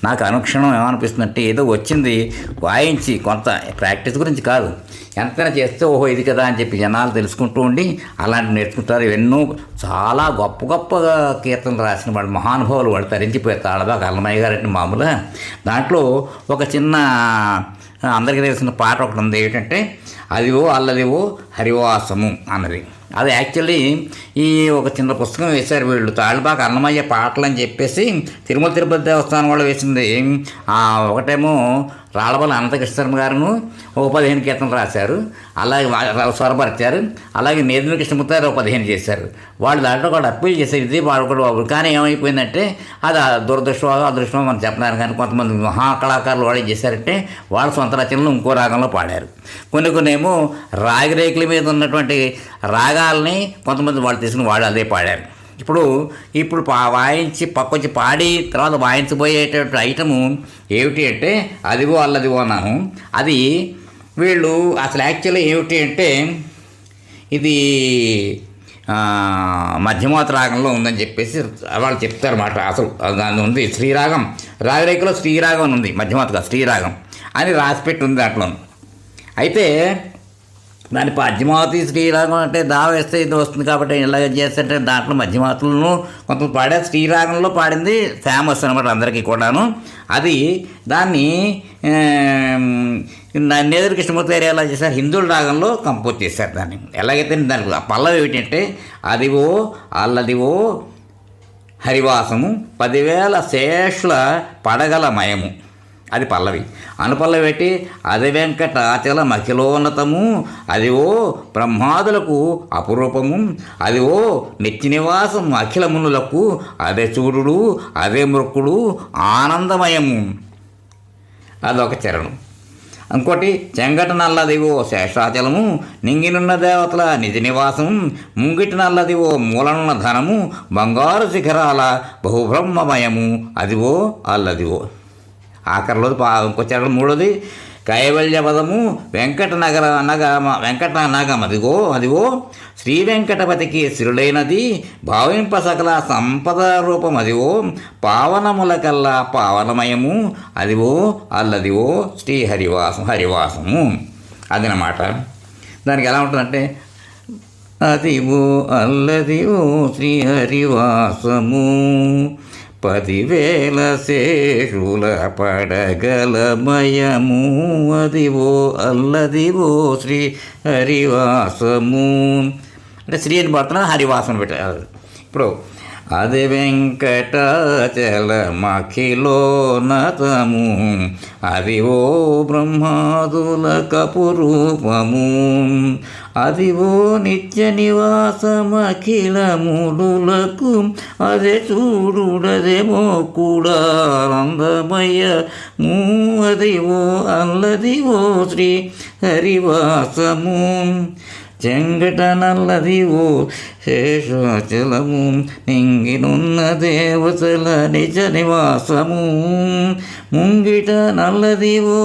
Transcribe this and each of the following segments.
నాకు అనుక్షణం ఏమనిపిస్తుందంటే ఏదో వచ్చింది వాయించి కొంత ప్రాక్టీస్ గురించి కాదు, ఎంతైనా చేస్తే ఓహో ఇది కదా అని చెప్పి జనాలు తెలుసుకుంటూ ఉండి అలాంటివి నేర్చుకుంటారు. ఎన్నో చాలా గొప్ప గొప్ప కీర్తనలు రాసిన వాళ్ళు మహానుభావులు వాళ్ళు తరించిపోయారు. తాళబాక అన్నమయ్య గారు అంటే మామూలుగా. దాంట్లో ఒక చిన్న అందరికీ తెలిసిన పాట ఒకటి ఉంది, ఏంటంటే అదివో అల్లదివో హరివాసము అన్నది. అది యాక్చువల్లీ ఈ ఒక చిన్న పుస్తకం వేశారు వీళ్ళు, తాళబాక అన్నమయ్య పాటలు అని చెప్పేసి తిరుమల తిరుపతి దేవస్థానం వాళ్ళు వేసింది. ఒకటేమో రాళ్ళబల్ల అనంతకృష్ణ గారును 15 కీర్తనలు రాశారు, అలాగే స్వరపరిచారు. అలాగే నేదురు కృష్ణమూర్తి గారు 15 చేశారు. వాళ్ళు దాంట్లో కూడా అప్పీల్ చేశారు, ఇది వాళ్ళు కూడా. కానీ ఏమైపోయిందంటే అది దురదృష్టమో అదృష్టమో మనం చెప్పడానికి. కానీ కొంతమంది మహాకళాకారులు వాళ్ళు ఏం చేశారంటే వాళ్ళ సొంత రచనలు ఇంకో రాగంలో పాడారు. కొన్ని ఏమో రాగిరేకుల మీద ఉన్నటువంటి రాగాల్ని కొంతమంది వాళ్ళు తీసుకుని వాళ్ళు అదే పాడారు. ఇప్పుడు వాయించి పక్కొచ్చి పాడి తర్వాత వాయించబోయేటటువంటి ఐటము ఏమిటి అంటే అదివో అల్లదివో అన్నాను. అది వీళ్ళు అసలు యాక్చువల్లీ ఏమిటి అంటే ఇది మధ్యమాత రాగంలో ఉందని చెప్పేసి వాళ్ళు చెప్తారన్నమాట. అసలు దాని ఉంది శ్రీరాగం, రాగరేఖలో శ్రీరాగం అని ఉంది, మధ్యమాతగా శ్రీరాగం అని రాసిపెట్టి ఉంది దాంట్లో. అయితే దాని మధ్యమావతి శ్రీరాగం అంటే వేస్తే ఇది వస్తుంది కాబట్టి ఇలాగ చేస్తే దాంట్లో మధ్యమాతులను కొంత పాడారు. శ్రీరాగంలో పాడింది ఫేమస్ అనమాట అందరికీ కూడాను. అది దాన్ని నేదురు కృష్ణమూర్తి గారు ఎలా చేశారు, హిందువుల రాగంలో కంపోజ్ చేశారు దాన్ని. ఎలాగైతే దానికి పల్లవి ఏమిటంటే అదివో అల్లదివో హరివాసము 10,000 శేషుల పడగల మయము, అది పల్లవి. అనుపల్లవి పెట్టి అది వెంకటాచల మఖిలోన్నతము, అదివో బ్రహ్మాదులకు అపురూపము, అదివో నిత్య నివాసం అఖిల మునులకు, అదే చూడుడు అదే మృక్కుడు ఆనందమయము, అదొక చరణం. ఇంకోటి చెంగట నల్లదివో శేషాచలము, నింగినున్న దేవతల నిజ నివాసము, ముంగిటి నల్లదివో మూలనున్న ధనము, బంగారు శిఖరాల బహుబ్రహ్మమయము, అదివో అల్లదివో. ఆఖరిలో ఇంకో చరణం మూడోది కైవల్య పదము వెంకట నగం అదిగో శ్రీ వెంకటపతికి సిరుడైనది, భావింప సకల సంపద రూపం అదివో, పావనములకల్లా పావనమయము, అదివో అల్లదివో శ్రీ హరివాసము అదనమాట. దానికి ఎలా ఉంటుందంటే అదివో అల్లదివో శ్రీ హరివాసము, 10,000 శేషుల పడగలమయము, అదివో అల్లదివో శ్రీ హరివాసము. అంటే శ్రీ అని పడుతున్నా హరివాసం పెట్టారు. ఇప్పుడు అది వెంకటాచలమఖిలోన్నతము, అదివో బ్రహ్మాదుల కపురూపము, అదివో నిత్య నివాసమఖిలములకు, అదే చూడుడదే మోకుడా ఆనందమయము, అదివో అల్లదివో శ్రీ హరివాసము, చెంగట నల్లదివో శేషాచలము, నింగినున్న దేవతల నిజ నివాసము, ముంగిట నల్లదివో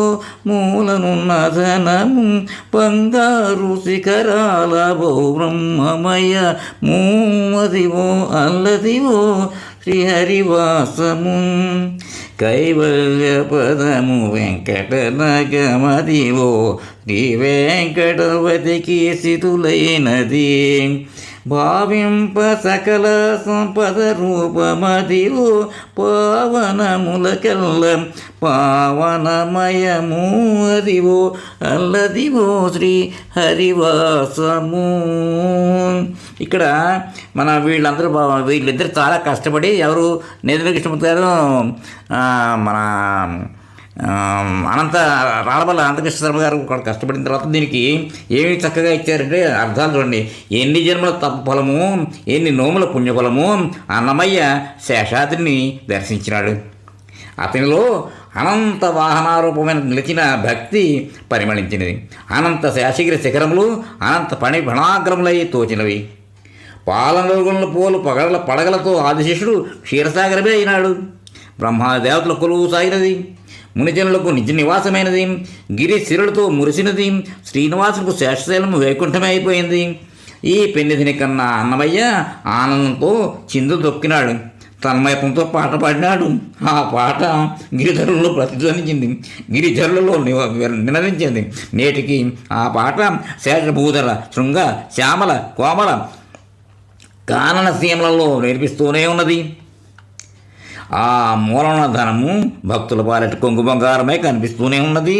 మూలనున్న ధనము, బంగారు శిఖరాల బహుబ్రహ్మమయము, అదివో అల్లదివో శ్రీ హరివాసము, కైవల్య పదము వెంకట నగమదివో శ్రీ వెంకటవతికి సితులైనది, భావింప సకల సంపద రూపమదివో, పావనములకెల్ల పావనమయము, అదివో అల్లదివో శ్రీ హరివాసము. ఇక్కడ వీళ్ళిద్దరు చాలా కష్టపడి, ఎవరు నేదురు కృష్ణమూర్తి గారు మన రాళ్ళబల్ల అనంతకృష్ణ శర్మ గారు కష్టపడిన తర్వాత దీనికి ఏమి చక్కగా ఇచ్చారంటే అర్థాలు చూడండి. ఎన్ని జన్మల తప్పు ఫలము, ఎన్ని నోముల పుణ్యఫలము, అన్నమయ్య శేషాద్రిని దర్శించినాడు. అతనిలో అనంత వాహనారూపమైన నిలిచిన భక్తి పరిమళించినది. అనంత శేషగిరి శిఖరములు అనంత ఫణాగ్రములై తోచినవి. పాలనరుగుల పోలు పడగలతో ఆదిశేషుడు క్షీరసాగరమే అయినాడు. బ్రహ్మాదేవతల కొలువు సాగినది, మునిజనులకు నిజ నివాసమైనది, గిరి సిరులతో మురిసినది, శ్రీనివాసులకు శేషశైలము వైకుంఠమే అయిపోయింది. ఈ పెన్నిధిని కన్నా అన్నమయ్య ఆనందంతో చిందు తొక్కినాడు. తన్మయత్వంతో పాట పాడినాడు. ఆ పాట గిరిధరుల్లో ప్రతిధ్వనించింది, గిరిధరులలో నినదించింది. నేటికి ఆ పాట శేషభూధర శృంగ శ్యామల కోమల కానన సీమలలో నేర్పిస్తూనే ఉన్నది. ఆ మూలన ధనము భక్తుల పాలెట కొంగు బంగారమై కనిపిస్తూనే ఉన్నది.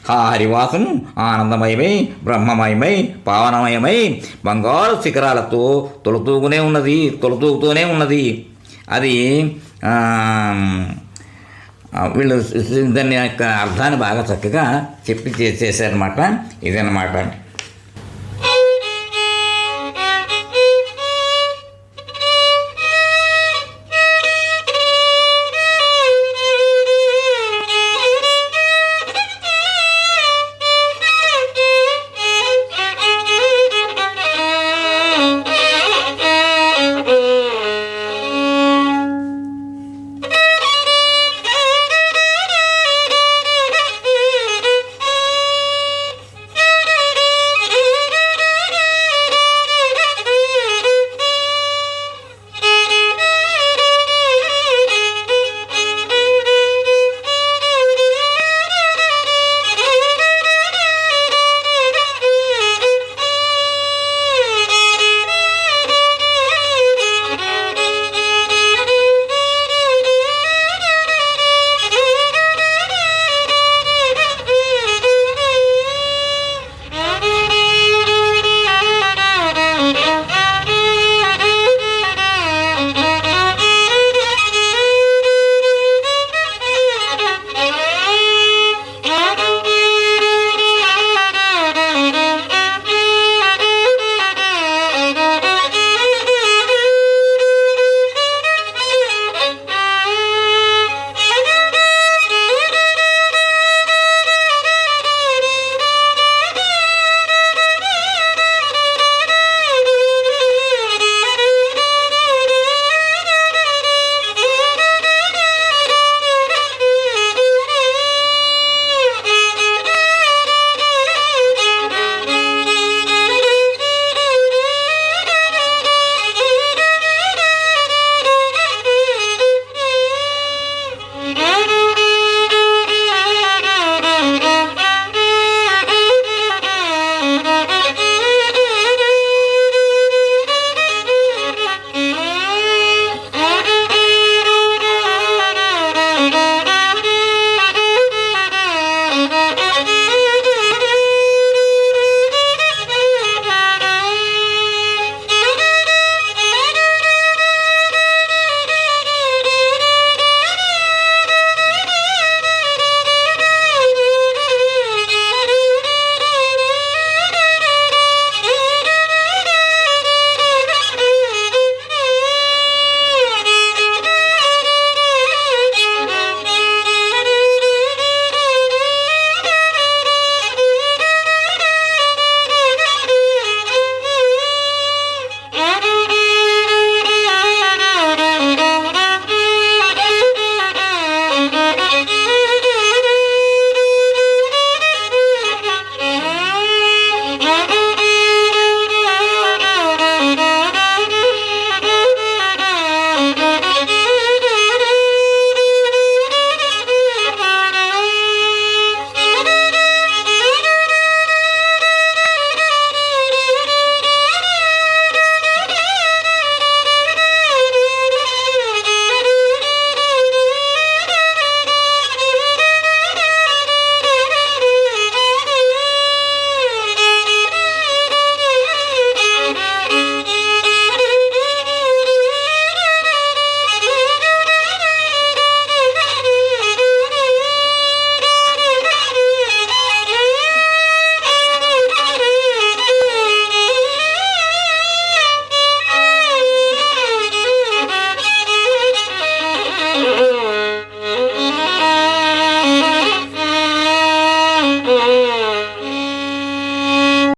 ఆ హరివాసము ఆనందమయమై బ్రహ్మమయమై పావనమయమై బంగారు శిఖరాలతో తొలతూగుతూనే ఉన్నది. అది వీళ్ళు దాని యొక్క అర్థాన్ని బాగా చక్కగా చెప్పి చేశారన్నమాట. ఇదన్నమాట.